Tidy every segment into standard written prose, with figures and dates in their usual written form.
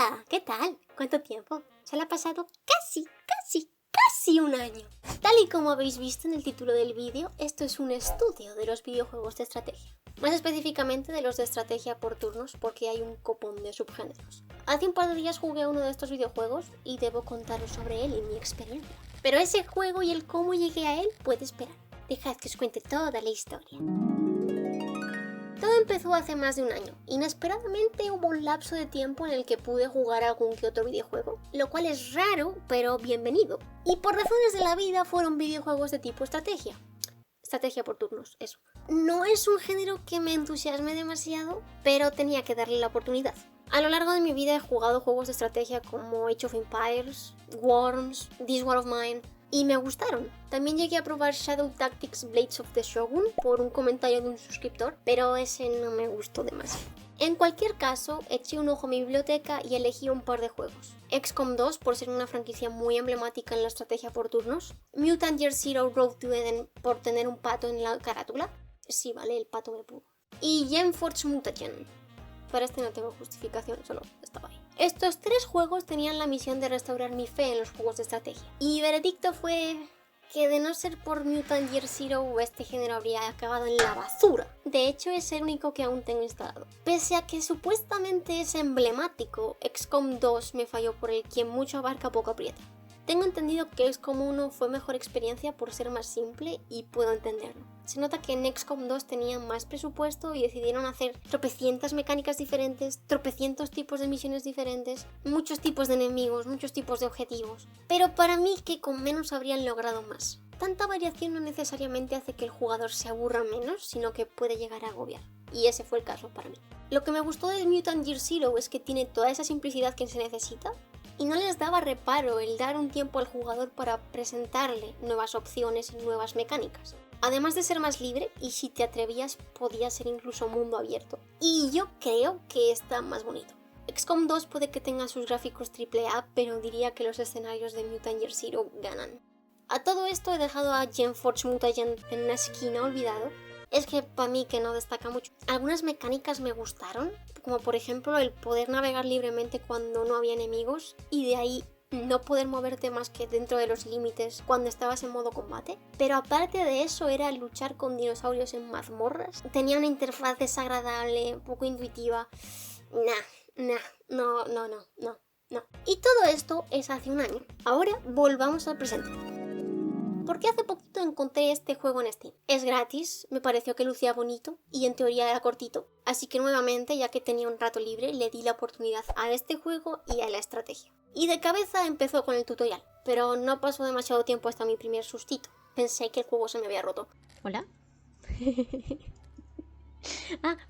Hola, ¿qué tal? ¿Cuánto tiempo? Se le ha pasado casi un año. Tal y como habéis visto en el título del vídeo, esto es un estudio de los videojuegos de estrategia. Más específicamente de los de estrategia por turnos, porque hay un copón de subgéneros. Hace un par de días jugué uno de estos videojuegos y debo contaros sobre él y mi experiencia. Pero ese juego y el cómo llegué a él puede esperar. Dejad que os cuente toda la historia. Todo empezó hace más de un año. Inesperadamente hubo un lapso de tiempo en el que pude jugar algún que otro videojuego, lo cual es raro, pero bienvenido. Y por razones de la vida fueron videojuegos de tipo estrategia. Estrategia por turnos, eso. No es un género que me entusiasme demasiado, pero tenía que darle la oportunidad. A lo largo de mi vida he jugado juegos de estrategia como Age of Empires, Worms, This War of Mine, y me gustaron. También llegué a probar Shadow Tactics Blades of the Shogun por un comentario de un suscriptor, pero ese no me gustó demasiado. En cualquier caso, eché un ojo a mi biblioteca y elegí un par de juegos. XCOM 2 por ser una franquicia muy emblemática en la estrategia por turnos, Mutant Year Zero Road to Eden por tener un pato en la carátula, sí vale, el pato me pudo, y GeForce Mutagen. Para este no tengo justificación, solo estaba ahí. Estos tres juegos tenían la misión de restaurar mi fe en los juegos de estrategia. Y veredicto fue que de no ser por Mutant Year Zero, este género habría acabado en la basura. De hecho, es el único que aún tengo instalado. Pese a que supuestamente es emblemático, XCOM 2 me falló por el quien mucho abarca poco aprieta. Tengo entendido que XCOM 1 fue mejor experiencia por ser más simple y puedo entenderlo. Se nota que en XCOM 2 tenían más presupuesto y decidieron hacer tropecientas mecánicas diferentes, tropecientos tipos de misiones diferentes, muchos tipos de enemigos, muchos tipos de objetivos. Pero para mí que con menos habrían logrado más. Tanta variación no necesariamente hace que el jugador se aburra menos, sino que puede llegar a agobiar. Y ese fue el caso para mí. Lo que me gustó de Mutant Year Zero es que tiene toda esa simplicidad que se necesita, y no les daba reparo el dar un tiempo al jugador para presentarle nuevas opciones y nuevas mecánicas. Además de ser más libre, y si te atrevías podía ser incluso mundo abierto. Y yo creo que está más bonito. XCOM 2 puede que tenga sus gráficos AAA, pero diría que los escenarios de Mutant Year Zero ganan. A todo esto he dejado a GeForce Mutagen en una esquina olvidado. Es que para mí que no destaca mucho. Algunas mecánicas me gustaron, como por ejemplo el poder navegar libremente cuando no había enemigos y de ahí no poder moverte más que dentro de los límites cuando estabas en modo combate. Pero aparte de eso era luchar con dinosaurios en mazmorras. Tenía una interfaz desagradable, poco intuitiva. No. Y todo esto es hace un año. Ahora volvamos al presente. Porque hace poquito encontré este juego en Steam. Es gratis, me pareció que lucía bonito y en teoría era cortito, así que nuevamente, ya que tenía un rato libre, le di la oportunidad a este juego y a la estrategia. Y de cabeza empezó con el tutorial, pero no pasó demasiado tiempo hasta mi primer sustito. Pensé que el juego se me había roto. ¿Hola?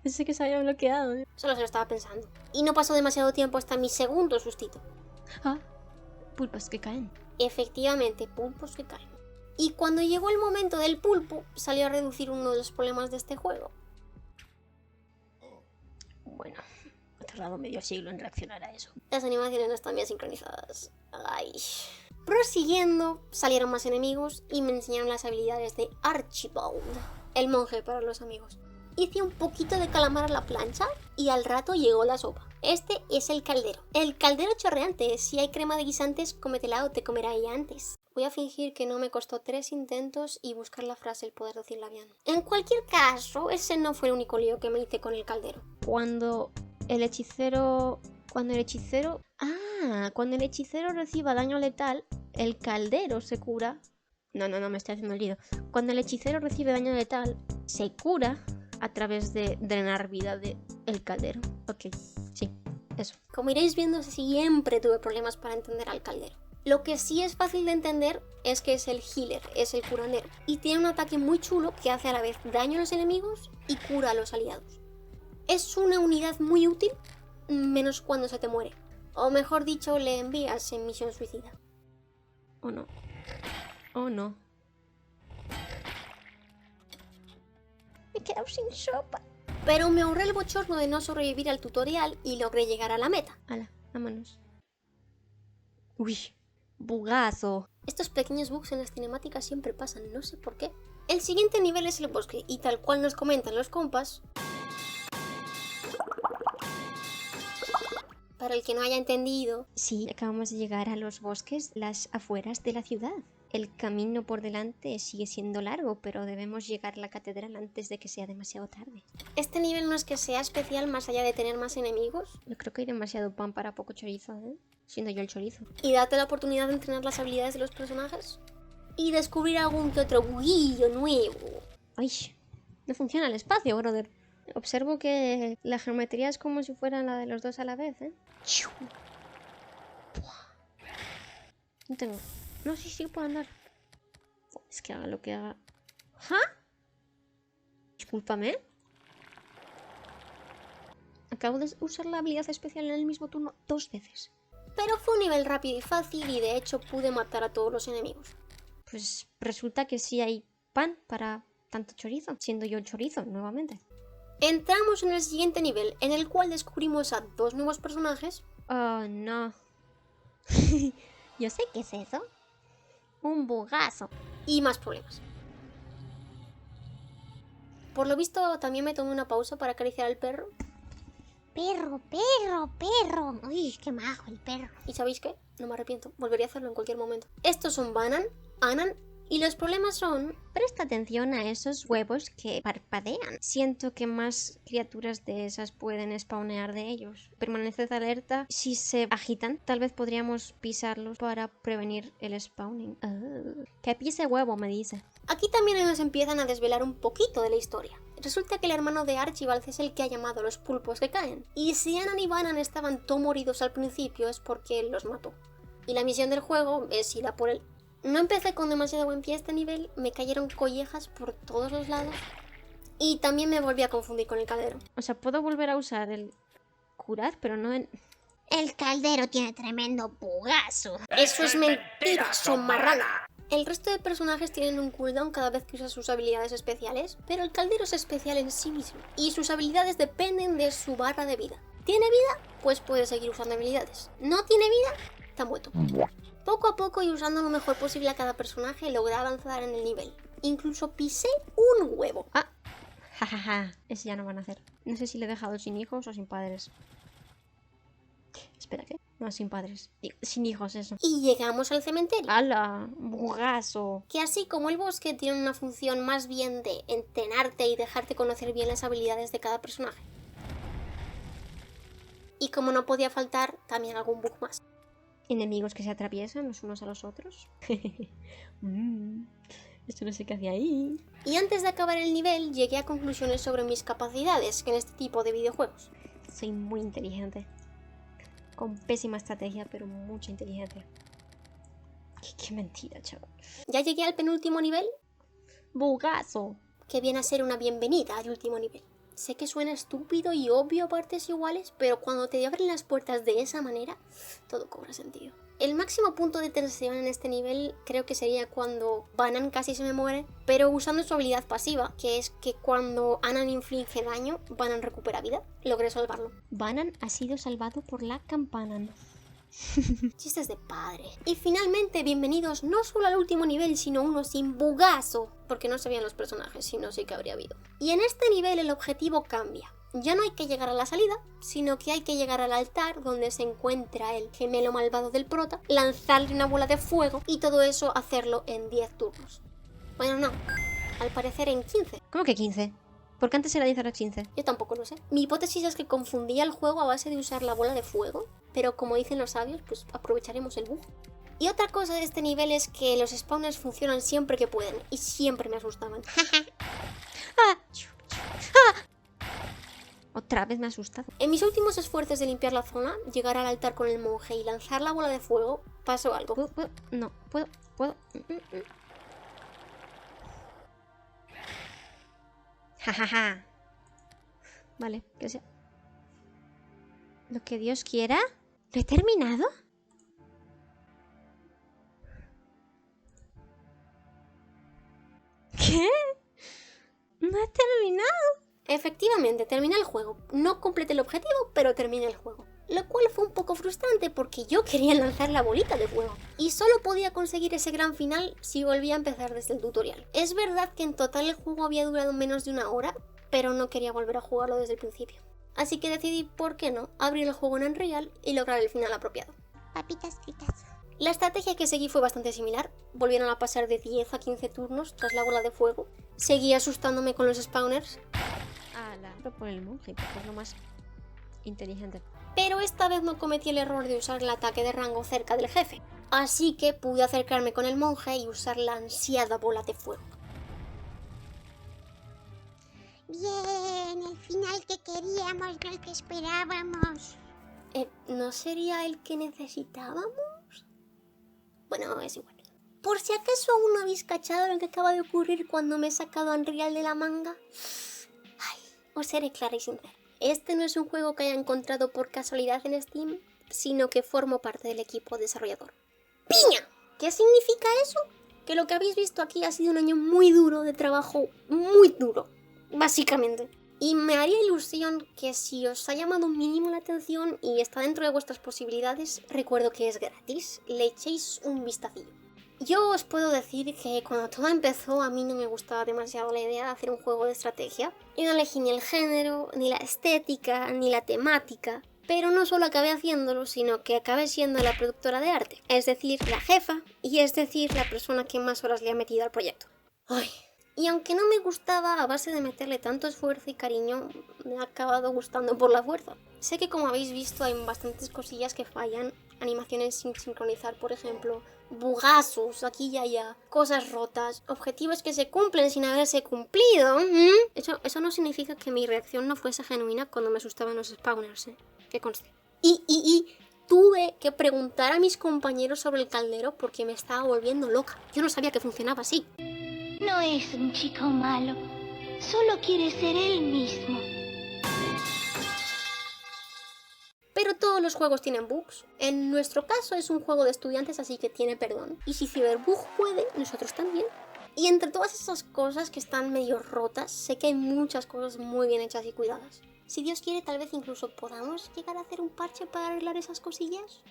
Pensé que se había bloqueado. Solo se lo estaba pensando. Y no pasó demasiado tiempo hasta mi segundo sustito. Pulpos que caen. Efectivamente, pulpos que caen. Y cuando llegó el momento del pulpo, salió a reducir uno de los problemas de este juego. Bueno, ha tardado medio siglo en reaccionar a eso. Las animaciones no están bien sincronizadas. Ay. Prosiguiendo, salieron más enemigos y me enseñaron las habilidades de Archibald, el monje para los amigos. Hice un poquito de calamar a la plancha y al rato llegó la sopa. Este es el caldero. El caldero chorreante. Si hay crema de guisantes, cómetela o te comerá ella antes. Voy a fingir que no me costó 3 intentos y buscar la frase el poder decirla bien. En cualquier caso, ese no fue el único lío que me hice con el caldero. Cuando el hechicero reciba daño letal, el caldero se cura. No, me estoy haciendo el lío. Cuando el hechicero recibe daño letal, se cura a través de drenar vida del caldero. Ok, sí, eso. Como iréis viendo, siempre tuve problemas para entender al caldero. Lo que sí es fácil de entender es que es el healer, es el curandero. Y tiene un ataque muy chulo que hace a la vez daño a los enemigos y cura a los aliados. Es una unidad muy útil, menos cuando se te muere. O mejor dicho, le envías en misión suicida. Oh no. Me he quedado sin sopa. Pero me ahorré el bochorno de no sobrevivir al tutorial y logré llegar a la meta. Hala, vámonos. Uy, bugazo. Estos pequeños bugs en las cinemáticas siempre pasan, no sé por qué. El siguiente nivel es el bosque y tal cual nos comentan los compas, para el que no haya entendido. Sí, acabamos de llegar a los bosques, las afueras de la ciudad. El camino por delante sigue siendo largo, pero debemos llegar a la catedral antes de que sea demasiado tarde. Este nivel no es que sea especial más allá de tener más enemigos. Yo creo que hay demasiado pan para poco chorizo, ¿eh? Siendo yo el chorizo. Y date la oportunidad de entrenar las habilidades de los personajes. Y descubrir algún que otro buguillo nuevo. ¡Ay! No funciona el espacio, brother. Observo que la geometría es como si fuera la de los dos a la vez, ¿eh? No tengo... No, sí puedo andar. Es que haga lo que haga. ¿Ja? Discúlpame. Acabo de usar la habilidad especial en el mismo turno 2 veces. Pero fue un nivel rápido y fácil y de hecho pude matar a todos los enemigos. Pues resulta que sí hay pan para tanto chorizo, siendo yo el chorizo nuevamente. Entramos en el siguiente nivel, en el cual descubrimos a 2 nuevos personajes. Oh, no. Yo sé qué es eso. Un bugazo. Y más problemas. Por lo visto también me tomé una pausa para acariciar al perro. Perro. Uy, qué majo el perro. ¿Y sabéis qué? No me arrepiento, volvería a hacerlo en cualquier momento. Estos son Banan, Anan y los problemas son... Presta atención a esos huevos que parpadean. Siento que más criaturas de esas pueden spawnear de ellos. Permaneced alerta. Si se agitan, tal vez podríamos pisarlos para prevenir el spawning. Oh. Que pise huevo, me dice. Aquí también nos empiezan a desvelar un poquito de la historia. Resulta que el hermano de Archibald es el que ha llamado a los pulpos que caen. Y si Anan y Banan estaban todo moridos al principio es porque él los mató. Y la misión del juego es ir a por él. No empecé con demasiado buen pie este nivel, me cayeron collejas por todos los lados. Y también me volví a confundir con el caldero. O sea, puedo volver a usar el curar, pero no en... El caldero tiene tremendo bugazo. Eso es mentira, son marrana. El resto de personajes tienen un cooldown cada vez que usa sus habilidades especiales, pero el caldero es especial en sí mismo, y sus habilidades dependen de su barra de vida. ¿Tiene vida? Pues puede seguir usando habilidades. ¿No tiene vida? Está muerto. Poco a poco y usando lo mejor posible a cada personaje logré avanzar en el nivel. Incluso pisé un huevo. Ah, jajaja, ese ya no van a hacer. No sé si le he dejado sin hijos o sin padres. Espera, ¿qué? No, sin padres. Digo, sin hijos, eso. Y llegamos al cementerio. ¡Hala! ¡Bugazo! Que así como el bosque tiene una función más bien de entrenarte y dejarte conocer bien las habilidades de cada personaje. Y como no podía faltar, también algún bug más. Enemigos que se atraviesan los unos a los otros. Esto no sé qué hacía ahí. Y antes de acabar el nivel, llegué a conclusiones sobre mis capacidades en este tipo de videojuegos. Soy muy inteligente. Con pésima estrategia, pero mucha inteligencia. Qué mentira, chaval. Ya llegué al penúltimo nivel, ¡Bugazo! que viene a ser una bienvenida al último nivel. Sé que suena estúpido y obvio a partes iguales, pero cuando te abren las puertas de esa manera, todo cobra sentido. El máximo punto de tensión en este nivel creo que sería cuando Banan casi se me muere, pero usando su habilidad pasiva, que es que cuando Anan inflige daño, Banan recupera vida. Logré salvarlo. Banan ha sido salvado por la campana. Chistes de padre. Y finalmente, bienvenidos no solo al último nivel, sino uno sin bugazo, porque no se veían los personajes, si no sí que habría habido. Y en este nivel el objetivo cambia. Ya no hay que llegar a la salida, sino que hay que llegar al altar donde se encuentra el gemelo malvado del prota, lanzarle una bola de fuego y todo eso hacerlo en 10 turnos. Bueno, no, al parecer en 15. ¿Cómo que 15? Porque antes era 10 horas 15. Yo tampoco lo sé. Mi hipótesis es que confundía el juego a base de usar la bola de fuego, pero como dicen los sabios, pues aprovecharemos el bug. Y otra cosa de este nivel es que los spawners funcionan siempre que pueden, y siempre me asustaban. Otra vez me ha asustado. En mis últimos esfuerzos de limpiar la zona, llegar al altar con el monje y lanzar la bola de fuego, pasó algo. No, puedo. Jajaja. Vale, que sea. Lo que Dios quiera. ¿Lo he terminado? ¿Qué? ¿No he terminado? Efectivamente, terminé el juego. No completé el objetivo, pero terminé el juego. Lo cual fue un poco frustrante porque yo quería lanzar la bolita de fuego. Y solo podía conseguir ese gran final si volvía a empezar desde el tutorial. Es verdad que en total el juego había durado menos de 1 hora, pero no quería volver a jugarlo desde el principio. Así que decidí, ¿por qué no?, abrir el juego en Unreal y lograr el final apropiado. Papitas fritas. La estrategia que seguí fue bastante similar. Volvieron a pasar de 10 a 15 turnos tras la bola de fuego. Seguí asustándome con los spawners, Por el monje, porque es lo más inteligente. pero esta vez no cometí el error de usar el ataque de rango cerca del jefe. Así que pude acercarme con el monje y usar la ansiada bola de fuego. Bien, el final que queríamos, no el que esperábamos. ¿No sería el que necesitábamos? Bueno, es igual. Por si acaso aún no habéis cachado lo que acaba de ocurrir cuando me he sacado Unreal de la manga. Ay, os seré clara y sincera. Este no es un juego que haya encontrado por casualidad en Steam, sino que formo parte del equipo desarrollador. ¡Piña! ¿Qué significa eso? Que lo que habéis visto aquí ha sido un año muy duro de trabajo, muy duro, básicamente. Y me haría ilusión que si os ha llamado mínimo la atención y está dentro de vuestras posibilidades, recuerdo que es gratis, le echéis un vistacillo. Yo os puedo decir que cuando todo empezó a mí no me gustaba demasiado la idea de hacer un juego de estrategia. Yo no elegí ni el género, ni la estética, ni la temática. Pero no solo acabé haciéndolo, sino que acabé siendo la productora de arte. Es decir, la jefa, y es decir, la persona que más horas le ha metido al proyecto. Ay. Y aunque no me gustaba, a base de meterle tanto esfuerzo y cariño, me ha acabado gustando por la fuerza. Sé que, como habéis visto, hay bastantes cosillas que fallan, animaciones sin sincronizar, por ejemplo, bugazos aquí y allá, cosas rotas, objetivos que se cumplen sin haberse cumplido. Eso no significa que mi reacción no fuese genuina cuando me asustaban los spawners, que conste. Y tuve que preguntar a mis compañeros sobre el caldero porque me estaba volviendo loca. Yo no sabía que funcionaba así. No es un chico malo, solo quiere ser él mismo. Pero todos los juegos tienen bugs. En nuestro caso es un juego de estudiantes, así que tiene perdón. Y si Cyberbug puede, nosotros también. Y entre todas esas cosas que están medio rotas, sé que hay muchas cosas muy bien hechas y cuidadas. Si Dios quiere, tal vez incluso podamos llegar a hacer un parche para arreglar esas cosillas.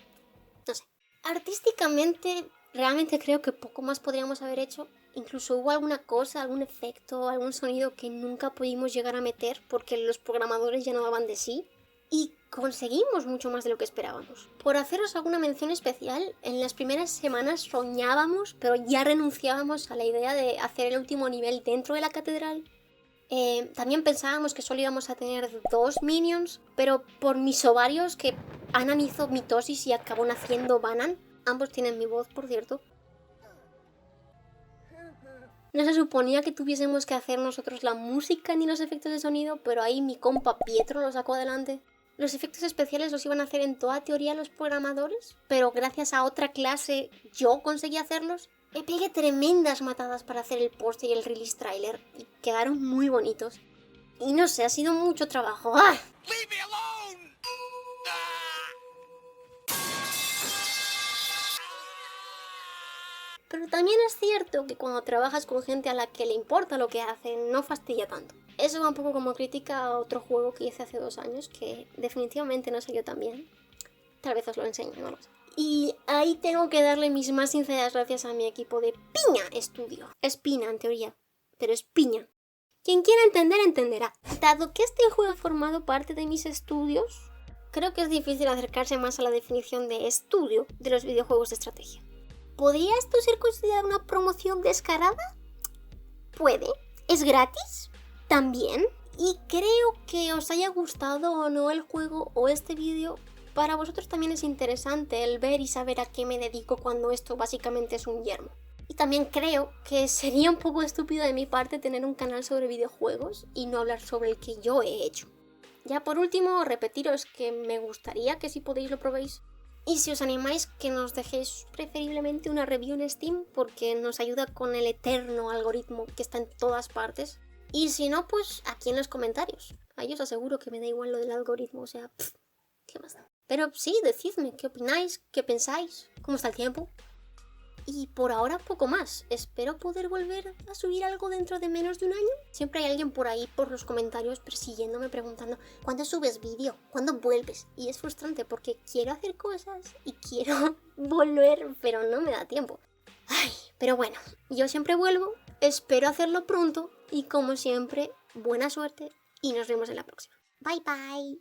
No sé. Artísticamente, realmente creo que poco más podríamos haber hecho. Incluso hubo alguna cosa, algún efecto, algún sonido que nunca pudimos llegar a meter porque los programadores ya no daban de sí. Y conseguimos mucho más de lo que esperábamos. Por haceros alguna mención especial, en las primeras semanas soñábamos, pero ya renunciábamos a la idea de hacer el último nivel dentro de la catedral. También pensábamos que solo íbamos a tener 2 minions, pero por mis ovarios, que Anan hizo mitosis y acabó naciendo Banan, ambos tienen mi voz, por cierto, no se suponía que tuviésemos que hacer nosotros la música ni los efectos de sonido, pero ahí mi compa Pietro lo sacó adelante. Los efectos especiales los iban a hacer en toda teoría los programadores, pero gracias a otra clase yo conseguí hacerlos. Me pegué tremendas matadas para hacer el póster y el release trailer y quedaron muy bonitos. Y no sé, ha sido mucho trabajo. ¡Ah! Leave me alone! Pero también es cierto que cuando trabajas con gente a la que le importa lo que hacen, no fastidia tanto. Eso va un poco como crítica a otro juego que hice hace 2 años, que definitivamente no salió tan bien. Tal vez os lo enseñe, no lo sé. Y ahí tengo que darle mis más sinceras gracias a mi equipo de Piña Studio. Es Pina en teoría, pero es Piña. Quien quiera entender, entenderá. Dado que este juego ha formado parte de mis estudios, creo que es difícil acercarse más a la definición de estudio de los videojuegos de estrategia. ¿Podría esto ser considerado una promoción descarada? Puede. ¿Es gratis? También. Y creo que os haya gustado o no el juego o este vídeo, para vosotros también es interesante el ver y saber a qué me dedico cuando esto básicamente es un yermo. Y también creo que sería un poco estúpido de mi parte tener un canal sobre videojuegos y no hablar sobre el que yo he hecho. Ya por último, repetiros que me gustaría que si podéis lo probéis. Y si os animáis, que nos dejéis preferiblemente una review en Steam, porque nos ayuda con el eterno algoritmo que está en todas partes. Y si no, pues aquí en los comentarios. Ahí os aseguro que me da igual lo del algoritmo, o sea, ¿qué más da? Pero sí, decidme, ¿qué opináis? ¿Qué pensáis? ¿Cómo está el tiempo? Y por ahora poco más. Espero poder volver a subir algo dentro de menos de un año. Siempre hay alguien por ahí por los comentarios persiguiéndome preguntando ¿cuándo subes vídeo? ¿Cuándo vuelves? Y es frustrante porque quiero hacer cosas y quiero volver, pero no me da tiempo. Ay, pero bueno, yo siempre vuelvo, espero hacerlo pronto y como siempre, buena suerte y nos vemos en la próxima. Bye bye.